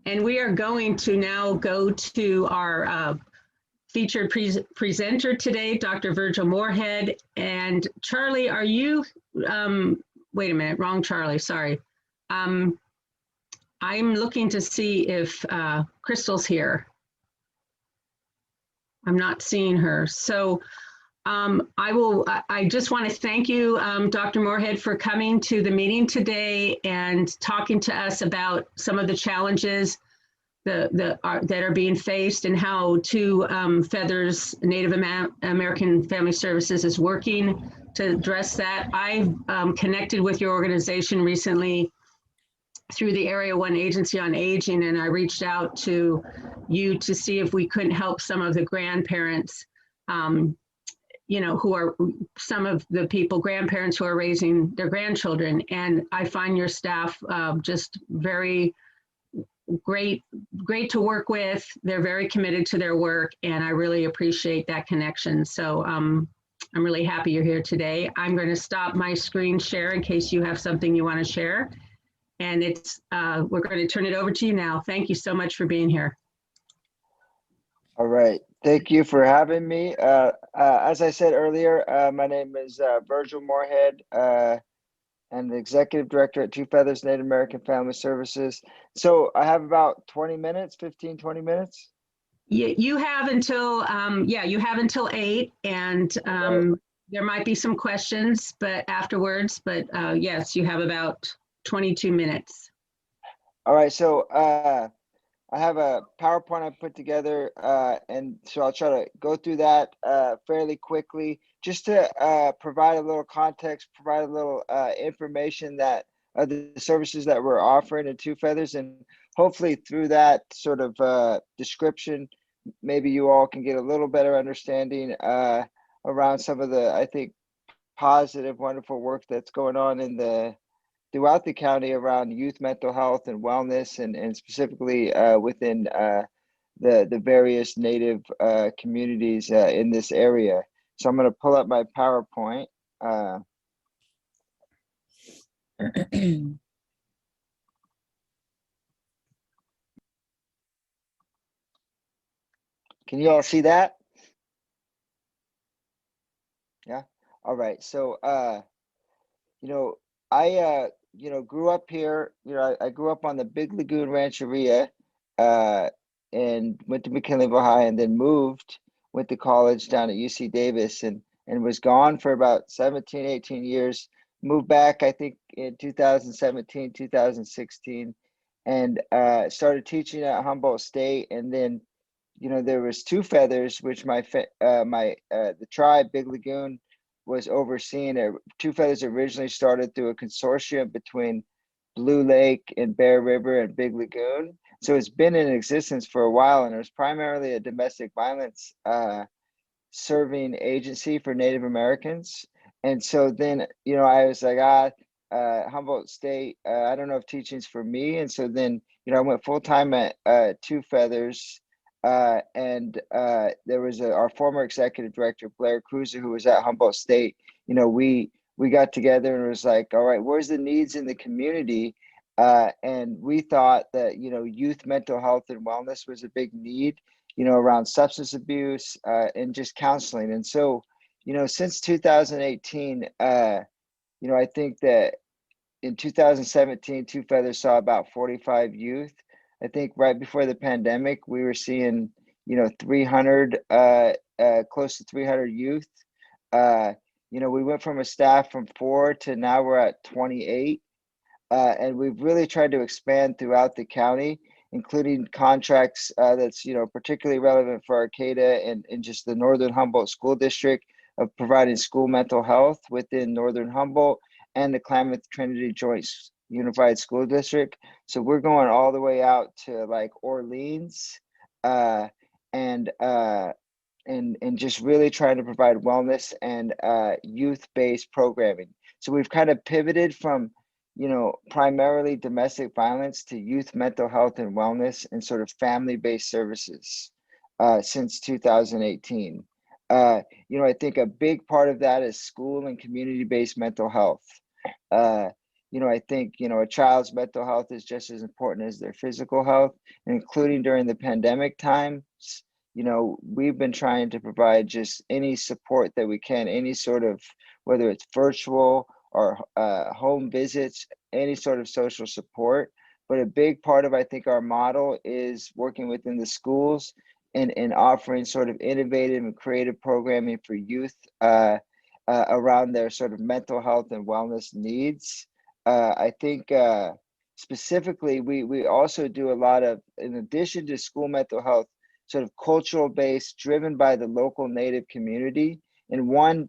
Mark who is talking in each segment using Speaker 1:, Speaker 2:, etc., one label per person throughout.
Speaker 1: And we are going to now go to our featured presenter today, Dr. Virgil Moorehead. And Charlie, are you, wait a minute, wrong Charlie, sorry. I'm looking to see if Crystal's here. I'm not seeing her. So I just want to thank you, Dr. Moorehead, for coming to the meeting today and talking to us about some of the challenges that are being faced and how Two Feathers Native American Family Services is working to address that. I've connected with your organization recently through the Area 1 Agency on Aging, and I reached out to you to see if we couldn't help some of the grandparents, you know, who are some of the grandparents who are raising their grandchildren. And I find your staff just very great to work with. They're very committed to their work, and I really appreciate that connection. So I'm really happy you're here today. I'm going to stop my screen share in case you have something you want to share. And we're going to turn it over to you now. Thank you so much for being here.
Speaker 2: All right. Thank you for having me. As I said earlier, my name is Virgil Moorehead. I'm the Executive Director at Two Feathers Native American Family Services. So I have about 20 minutes, 15, 20 minutes.
Speaker 1: You have until, you have until 8, and there might be some questions afterwards, but yes, you have about 22 minutes.
Speaker 2: All right, so I have a PowerPoint I put together, and so I'll try to go through that fairly quickly, just to provide a little context, provide a little information that the services that we're offering at Two Feathers, and hopefully through that sort of description, maybe you all can get a little better understanding around some of the, I think, positive, wonderful work that's going on throughout the county around youth mental health and wellness, and specifically within the various Native communities in this area. So I'm going to pull up my PowerPoint. Can you all see that? Yeah. All right. So, you know, I grew up here. I grew up on the Big Lagoon Rancheria, and went to McKinleyville High, and then went to college down at UC Davis, and was gone for about 17, 18 years. Moved back, I think, in 2017, 2016, and started teaching at Humboldt State. And then, there was Two Feathers, which the tribe, Big Lagoon, was overseeing it. Two Feathers originally started through a consortium between Blue Lake and Bear River and Big Lagoon. So it's been in existence for a while, and it was primarily a domestic violence serving agency for Native Americans. And so then, I was like, Humboldt State, I don't know if teaching's for me. And so then, I went full-time at Two Feathers. And there was our former executive director, Blair Cruiser, who was at Humboldt State. We got together and was like, all right, where's the needs in the community? And we thought that, youth mental health and wellness was a big need, around substance abuse and just counseling. And so, since 2018, I think that in 2017, Two Feathers saw about 45 youth. I think right before the pandemic, we were seeing, 300, close to 300 youth. We went from a staff from 4 to now we're at 28. And we've really tried to expand throughout the county, including contracts that's, particularly relevant for Arcata and just the Northern Humboldt School District, of providing school mental health within Northern Humboldt and the Klamath Trinity Joint Unified School District. So we're going all the way out to like Orleans, and just really trying to provide wellness and youth-based programming. So we've kind of pivoted from, primarily domestic violence to youth mental health and wellness and sort of family-based services since 2018. I think a big part of that is school and community-based mental health. I think, a child's mental health is just as important as their physical health, and including during the pandemic times. We've been trying to provide just any support that we can, any sort of, whether it's virtual or home visits, any sort of social support. But a big part of, I think, our model is working within the schools and offering sort of innovative and creative programming for youth around their sort of mental health and wellness needs. I think specifically, we also do a lot of, in addition to school mental health, sort of cultural based, driven by the local Native community. And one,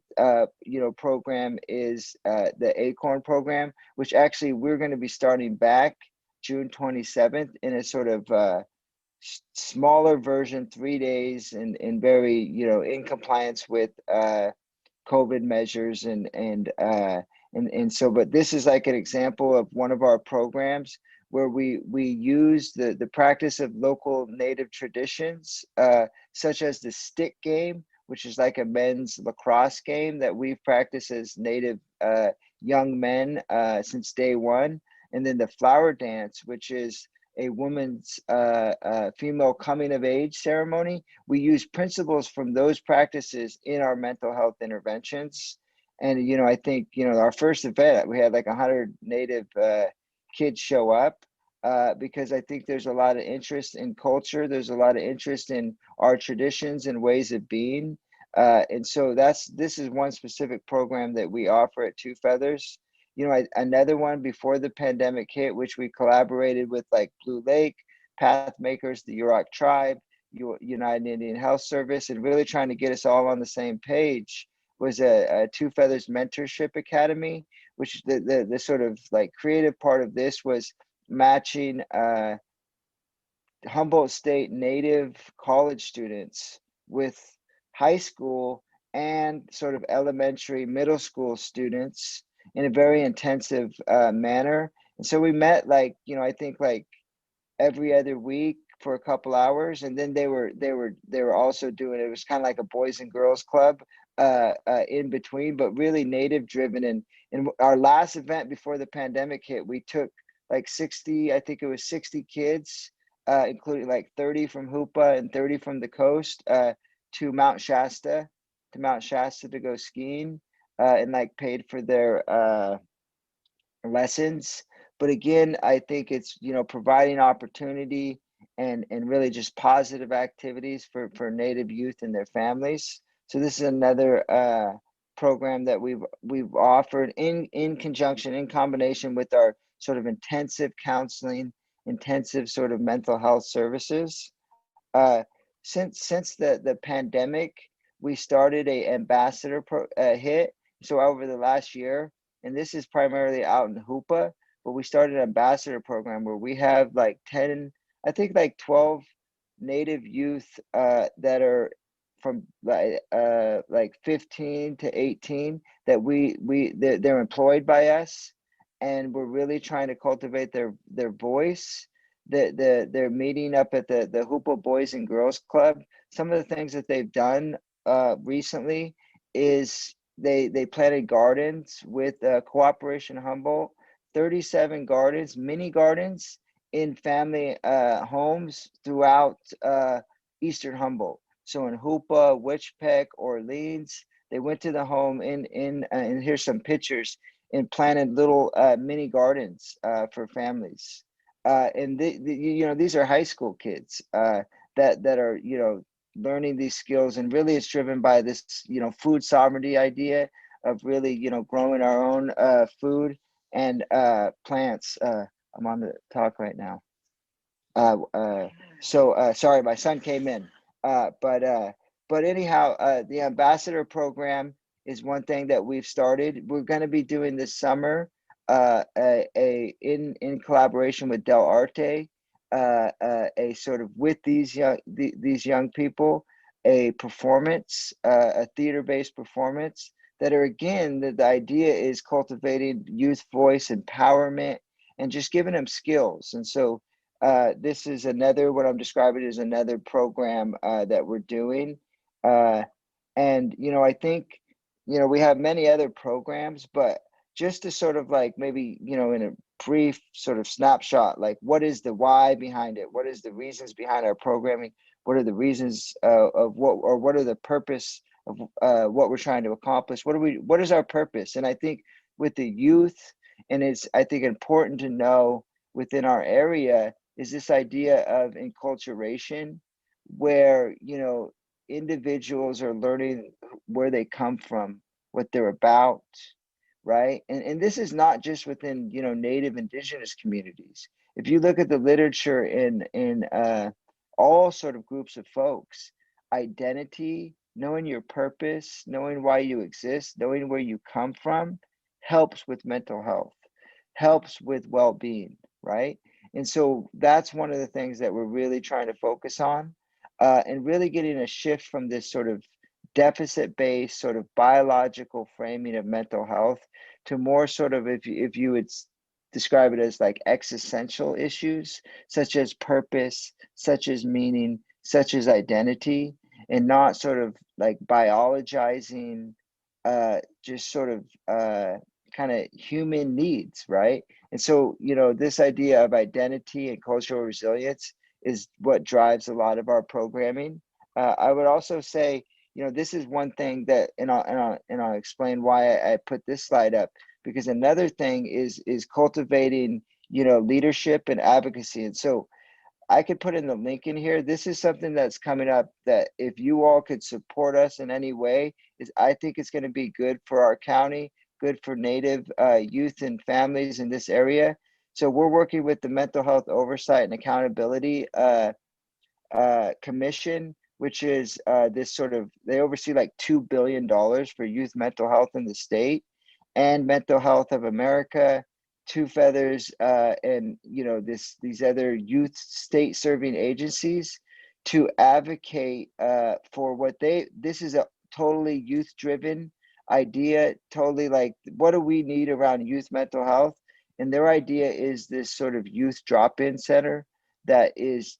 Speaker 2: program is the A.C.O.R.N program, which actually we're going to be starting back June 27th in a sort of smaller version, 3 days, and very, in compliance with COVID measures and so, but this is like an example of one of our programs where we use the practice of local Native traditions, such as the stick game, which is like a men's lacrosse game that we've practiced as Native young men since day one, and then the flower dance, which is a woman's female coming of age ceremony. We use principles from those practices in our mental health interventions. And, I think, our first event, we had like 100 Native kids show up because I think there's a lot of interest in culture. There's a lot of interest in our traditions and ways of being. And so this is one specific program that we offer at Two Feathers. Another one before the pandemic hit, which we collaborated with like Blue Lake, Pathmakers, the Yurok Tribe, United Indian Health Service, and really trying to get us all on the same page, was a Two Feathers Mentorship Academy, which the sort of like creative part of this was matching Humboldt State Native college students with high school and sort of elementary, middle school students in a very intensive manner. And so we met I think like every other week for a couple hours, and then they were also doing, it was kind of like a boys and girls club in between, but really Native driven. And in our last event before the pandemic hit, we took like 60, I think it was 60 kids, including like 30 from Hoopa and 30 from the coast, to Mount Shasta to go skiing, and like paid for their lessons. But again, I think it's, providing opportunity and really just positive activities for Native youth and their families. So this is another program that we've offered in conjunction, in combination with our sort of intensive counseling, intensive sort of mental health services. Since the pandemic, we started a ambassador hit. So over the last year, and this is primarily out in Hoopa, but we started an ambassador program where we have like 10, I think like 12 Native youth that are from like 15 to 18 that they're employed by us, and we're really trying to cultivate their voice. They're meeting up at the Hoopa Boys and Girls Club. Some of the things that they've done recently is they planted gardens with Cooperation Humboldt, 37 gardens, mini gardens in family homes throughout Eastern Humboldt. So in Hoopa, Witchpeck, Orleans, they went to the home and here's some pictures, and planted little mini gardens for families. And these are high school kids that are, learning these skills, and really it's driven by this, food sovereignty idea of really, growing our own food and plants. I'm on the talk right now. So sorry, my son came in. But anyhow, the ambassador program is one thing that we've started. We're going to be doing this summer in collaboration with Del Arte, a sort of with these young people, a performance, a theater-based performance that are, again, the idea is cultivating youth voice empowerment and just giving them skills. And so this is another, what I'm describing is another program that we're doing. And, I think, we have many other programs, but just to sort of like maybe, in a brief sort of snapshot, like what is the why behind it? What is the reasons behind our programming? What are the reasons of what are the purpose of what we're trying to accomplish? What is our purpose? And I think with the youth, and it's, I think, important to know within our area is this idea of enculturation, where, individuals are learning where they come from, what they're about, right? And this is not just within, Native indigenous communities. If you look at the literature in all sort of groups of folks, identity, knowing your purpose, knowing why you exist, knowing where you come from, helps with mental health, helps with well-being, right? And so that's one of the things that we're really trying to focus on, and really getting a shift from this sort of deficit-based sort of biological framing of mental health to more sort of, if you would describe it as like existential issues, such as purpose, such as meaning, such as identity, and not sort of like biologizing just sort of kind of human needs, right? And so, this idea of identity and cultural resilience is what drives a lot of our programming. I would also say, this is one thing that, and I'll explain why I put this slide up, because another thing is cultivating, leadership and advocacy. And so I could put in the link in here. This is something that's coming up that if you all could support us in any way, I think it's going to be good for our county, good for Native youth and families in this area. So we're working with the Mental Health Oversight and Accountability Commission, which is this sort of, they oversee like $2 billion for youth mental health in the state, and Mental Health of America, Two Feathers, and these other youth state serving agencies to advocate for this is a totally youth driven idea, totally like, what do we need around youth mental health? And their idea is this sort of youth drop-in center that is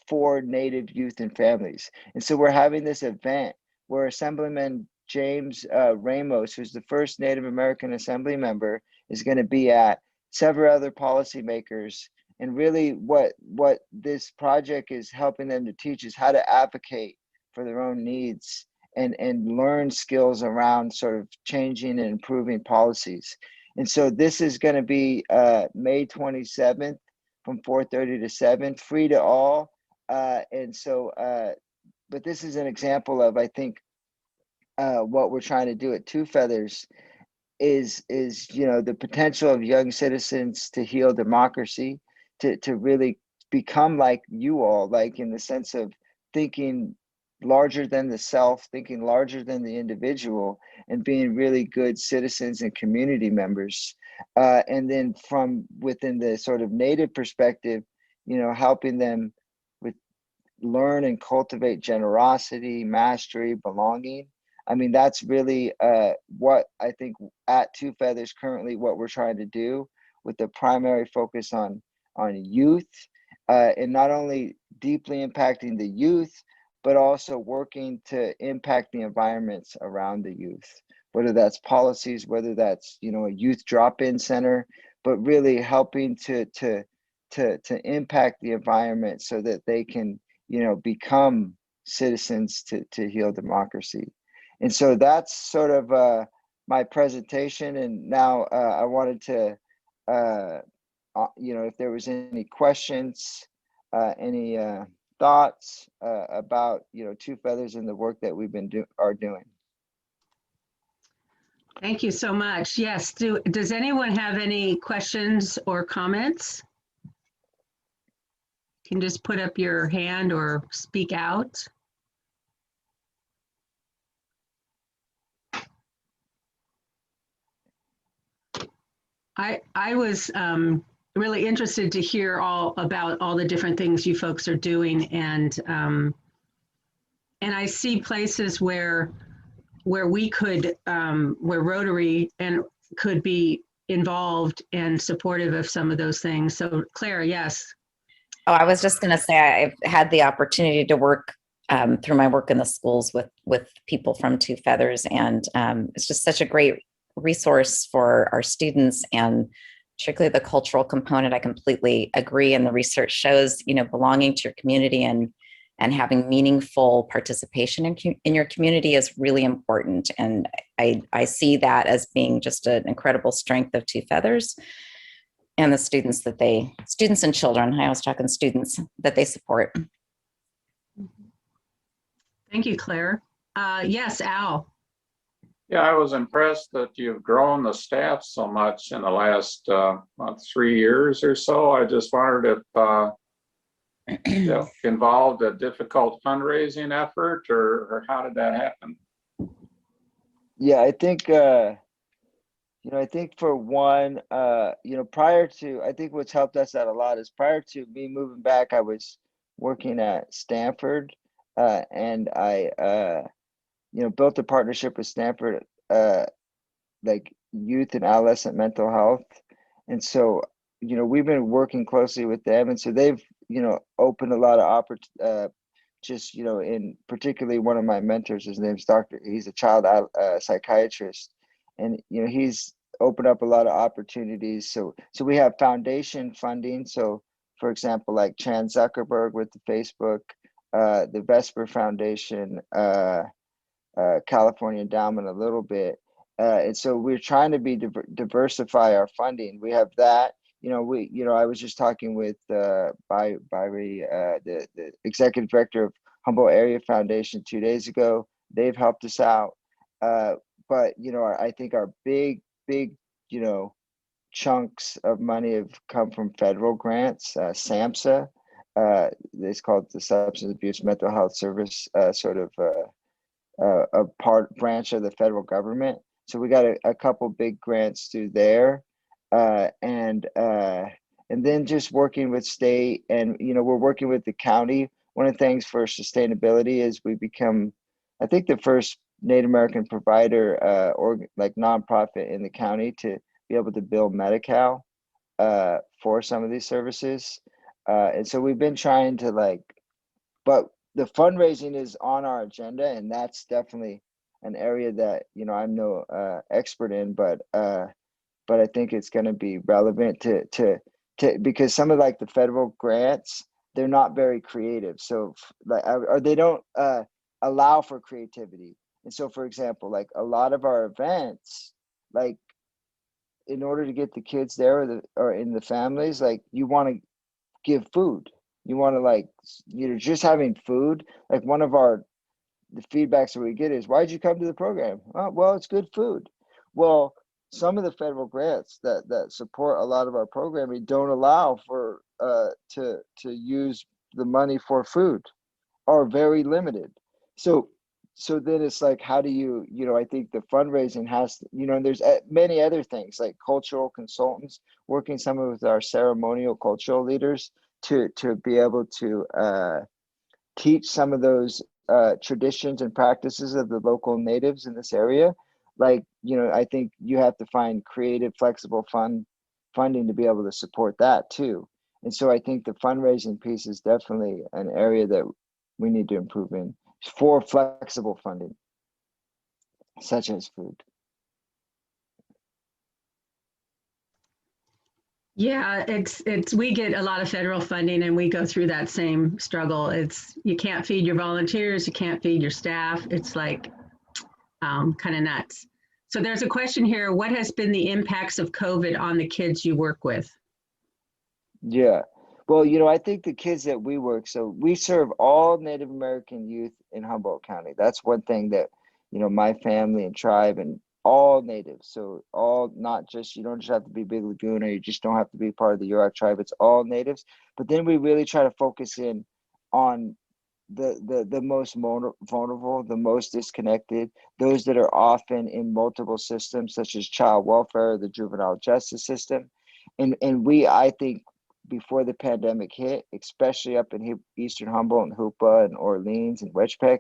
Speaker 2: for Native youth and families. And so we're having this event where Assemblyman James Ramos, who's the first Native American Assembly member, is going to be at, several other policymakers. And really what this project is helping them to teach is how to advocate for their own needs and learn skills around sort of changing and improving policies. And so this is going to be May 27th from 4:30 to 7, free to all. And so, but this is an example of, I think, what we're trying to do at Two Feathers is the potential of young citizens to heal democracy, to really become like you all, like in the sense of thinking larger than the self, thinking larger than the individual, and being really good citizens and community members. And then from within the sort of Native perspective, helping them learn and cultivate generosity, mastery, belonging. I mean, that's really what I think at Two Feathers currently, what we're trying to do, with the primary focus on youth, and not only deeply impacting the youth, but also working to impact the environments around the youth, whether that's policies, whether that's, a youth drop-in center, but really helping to impact the environment so that they can, become citizens to heal democracy. And so that's sort of my presentation. And now I wanted to, if there was any questions, any thoughts about, Two Feathers and the work that we've been doing.
Speaker 1: Thank you so much. Yes. Does anyone have any questions or comments? You can just put up your hand or speak out. I was really interested to hear all about all the different things you folks are doing, and I see places where we could, where Rotary and could be involved and supportive of some of those things. So Claire, yes.
Speaker 3: Oh, I was just going to say I've had the opportunity to work through my work in the schools with people from Two Feathers, and it's just such a great resource for our students, and particularly the cultural component. I completely agree. And the research shows, belonging to your community and having meaningful participation in your community is really important. And I see that as being just an incredible strength of Two Feathers and the students and children, I was talking students, that they support.
Speaker 1: Thank you, Claire. Yes, Al.
Speaker 4: Yeah, I was impressed that you've grown the staff so much in the last 3 years or so. I just wondered if involved a difficult fundraising effort, or how did that happen?
Speaker 2: Yeah, I think I think for one, prior to, I think what's helped us out a lot is prior to me moving back, I was working at Stanford, and I built a partnership with Stanford, like youth and adolescent mental health. And so, we've been working closely with them. And so they've, opened a lot of opportunities, in particularly one of my mentors, his name's he's a child psychiatrist. And, he's opened up a lot of opportunities. So we have foundation funding. So for example, like Chan Zuckerberg with the Facebook, the Vesper Foundation, California Endowment a little bit. And so we're trying to diversify our funding. We have that. I was just talking with Byrie, the executive director of Humboldt Area Foundation 2 days ago. They've helped us out. But I think our big, chunks of money have come from federal grants. SAMHSA, it's called the Substance Abuse Mental Health Service, a branch of the federal government. So we got a couple big grants through there, and then just working with state, and we're working with the county. One of the things for sustainability is we become, I think, the first Native American provider or like nonprofit in the county to be able to bill Medi-Cal for some of these services, and so we've been trying to but the fundraising is on our agenda, and that's definitely an area that I'm no expert in, but I think it's going to be relevant to because some of the federal grants, they're not very creative, so or they don't allow for creativity. And so, for example, a lot of our events, in order to get the kids there or in the families, you want to give food. You want to just having food. One of the feedbacks that we get is, why'd you come to the program? Oh, well, it's good food. Well, some of the federal grants that support a lot of our programming don't allow for to use the money for food, or very limited. So then it's how do you, I think the fundraising has to, and there's many other things like cultural consultants, working some with our ceremonial cultural leaders to be able to teach some of those traditions and practices of the local natives in this area. I think you have to find creative, flexible funding to be able to support that too. And so I think the fundraising piece is definitely an area that we need to improve in for flexible funding, such as food.
Speaker 1: Yeah, we get a lot of federal funding, and we go through that same struggle. You can't feed your volunteers, you can't feed your staff. It's kind of nuts. So there's a question here: what has been the impacts of COVID on the kids you work with?
Speaker 2: Yeah, well, I think the kids that we work, so we serve all Native American youth in Humboldt County. That's one thing that, my family and tribe, and all natives. So all, not just, you don't just have to be Big Lagoon, or you just don't have to be part of the Yurok tribe. It's all natives. But then we really try to focus in on the most vulnerable, the most disconnected, those that are often in multiple systems, such as child welfare, the juvenile justice system. And I think before the pandemic hit, especially up in Eastern Humboldt and Hoopa and Orleans and Wedgepeck,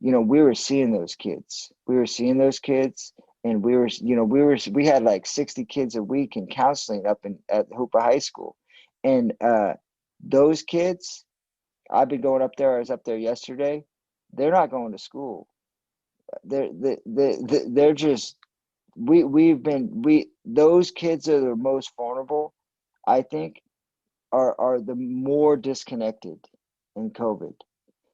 Speaker 2: we were seeing those kids. And we had 60 kids a week in counseling up at Hoopa High School. And those kids, I've been going up there. I was up there yesterday. They're not going to school. They're just those kids are the most vulnerable, I think, are the more disconnected in COVID.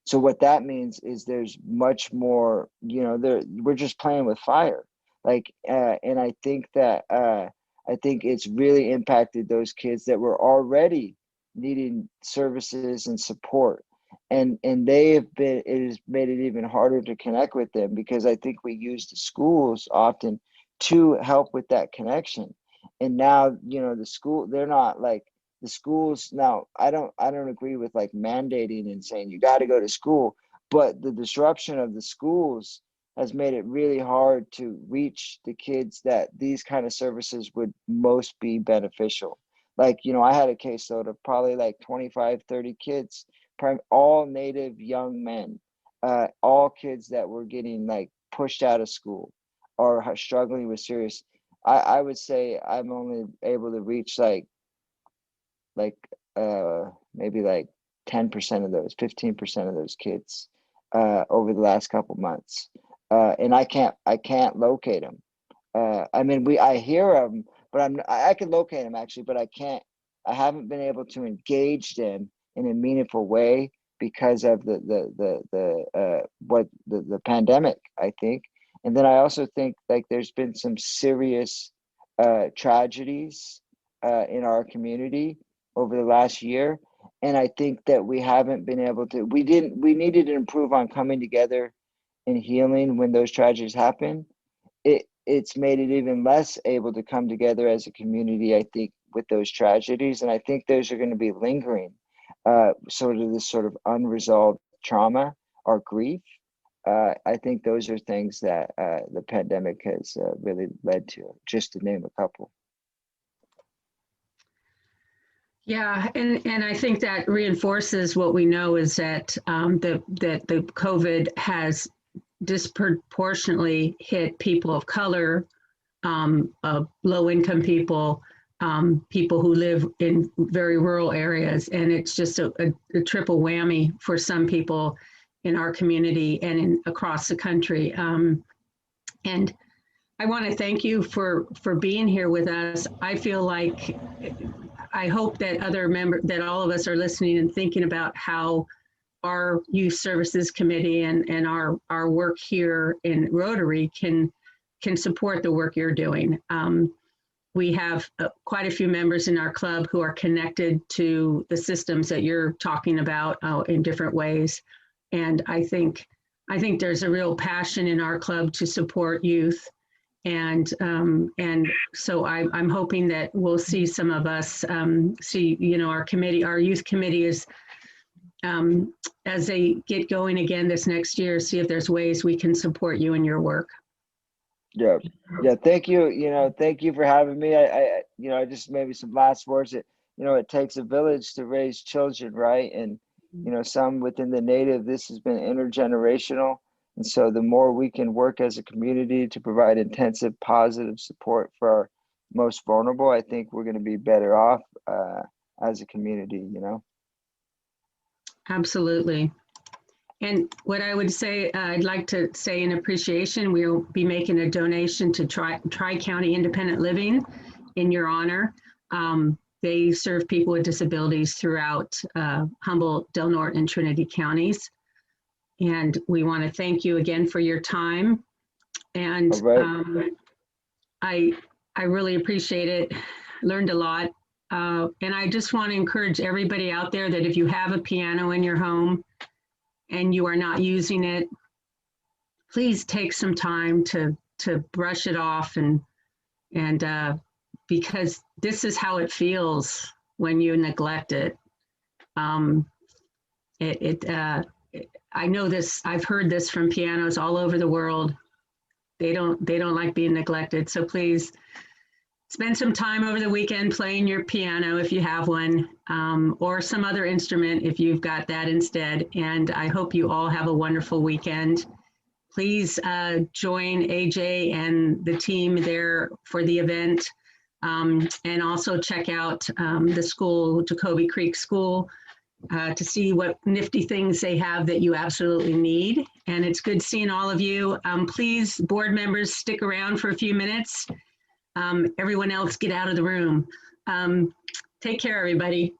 Speaker 2: So what that means is there's much more, we're just playing with fire. And I think that, I think it's really impacted those kids that were already needing services and support. And it has made it even harder to connect with them, because I think we use the schools often to help with that connection. And now, they're not like, the schools now, I don't agree with like mandating and saying you got to go to school, but the disruption of the schools has made it really hard to reach the kids that these kind of services would most be beneficial. Like, I had a caseload of probably like 25, 30 kids, all Native young men, all kids that were getting like pushed out of school or struggling with serious. I would say I'm only able to reach maybe like 10% of those, 15% of those kids over the last couple months. And I can't locate them. I hear them, but I can locate them actually, but I haven't been able to engage them in a meaningful way because of the pandemic, I think. And then I also think like there's been some serious tragedies in our community over the last year. And I think that we haven't been able to, we needed to improve on coming together and healing when those tragedies happen. It's made it even less able to come together as a community, I think, with those tragedies. And I think those are going to be lingering, sort of unresolved trauma or grief. I think those are things that the pandemic has really led to, just to name a couple.
Speaker 1: Yeah, and I think that reinforces what we know is that the COVID has disproportionately hit people of color, low-income people, people who live in very rural areas, and it's just a triple whammy for some people in our community and across the country. And I want to thank you for being here with us. I feel like I hope that all of us are listening and thinking about how our Youth Services Committee and our work here in Rotary can support the work you're doing. We have quite a few members in our club who are connected to the systems that you're talking about in different ways. And I think there's a real passion in our club to support youth. And so I'm hoping that we'll see some of us see, our committee, our youth committee is, as they get going again this next year, see if there's ways we can support you in your work.
Speaker 2: Yeah. Thank you. Thank you for having me. I just maybe some last words. It takes a village to raise children, right? And some within the Native, this has been intergenerational. And so the more we can work as a community to provide intensive, positive support for our most vulnerable, I think we're going to be better off as a community, Absolutely.
Speaker 1: And what I would say, I'd like to say in appreciation, we'll be making a donation to Tri-County Independent Living in your honor. They serve people with disabilities throughout Humboldt, Del Norte, and Trinity counties. And we want to thank you again for your time. And I really appreciate it. Learned a lot. And I just want to encourage everybody out there that if you have a piano in your home and you are not using it, please take some time to brush it off and because this is how it feels when you neglect it. I know this, I've heard this from pianos all over the world. They don't like being neglected. So please spend some time over the weekend playing your piano if you have one, or some other instrument if you've got that instead. And I hope you all have a wonderful weekend. Please join AJ and the team there for the event. And also check out the school, Jacoby Creek School. to see what nifty things they have that you absolutely need. And it's good seeing all of you. Please, board members, stick around for a few minutes. Everyone else get out of the room. Take care, everybody.